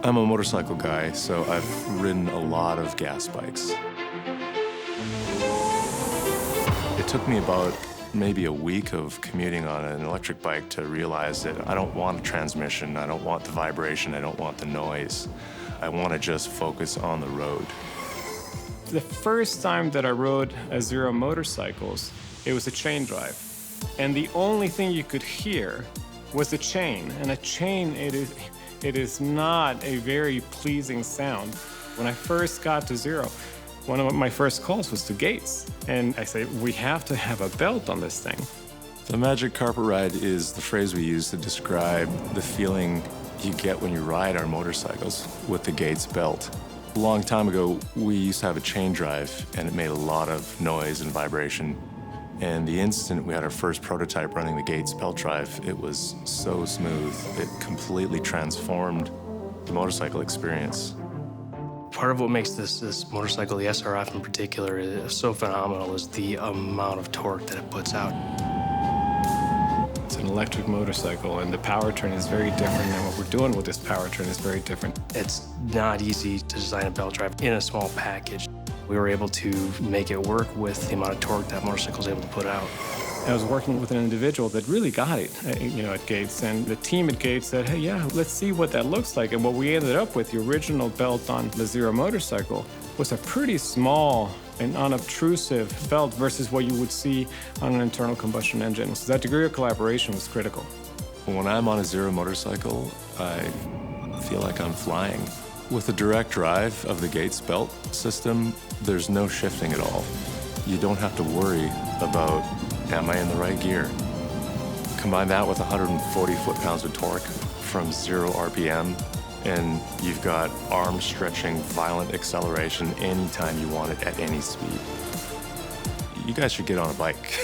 I'm a motorcycle guy, so I've ridden a lot of gas bikes. It took me about maybe a week of commuting on an electric bike to realize that I don't want a transmission, I don't want the vibration, I don't want the noise. I want to just focus on the road. The first time that I rode a Zero motorcycles, it was a chain drive. And the only thing you could hear was the chain. And a chain, it is not a very pleasing sound. When I first got to Zero, one of my first calls was to Gates. And I said, we have to have a belt on this thing. The magic carpet ride is the phrase we use to describe the feeling you get when you ride our motorcycles with the Gates belt. A long time ago, we used to have a chain drive, and it made a lot of noise and vibration. And the instant we had our first prototype running the Gates belt drive, it was so smooth. It completely transformed the motorcycle experience. Part of what makes this motorcycle, the SRF in particular, is so phenomenal is the amount of torque that it puts out. It's an electric motorcycle, and the powertrain is very different, and what we're doing with this powertrain is very different. It's not easy to design a belt drive in a small package. We were able to make it work with the amount of torque that motorcycle is able to put out. I was working with an individual that really got it, at Gates, and the team at Gates said, hey, yeah, let's see what that looks like. And what we ended up with, the original belt on the Zero motorcycle, was a pretty small and unobtrusive belt versus what you would see on an internal combustion engine. So that degree of collaboration was critical. When I'm on a Zero motorcycle, I feel like I'm flying. With the direct drive of the Gates belt system, there's no shifting at all. You don't have to worry about, am I in the right gear? Combine that with 140 foot-pounds of torque from 0 RPM, and you've got arm-stretching, violent acceleration anytime you want it at any speed. You guys should get on a bike.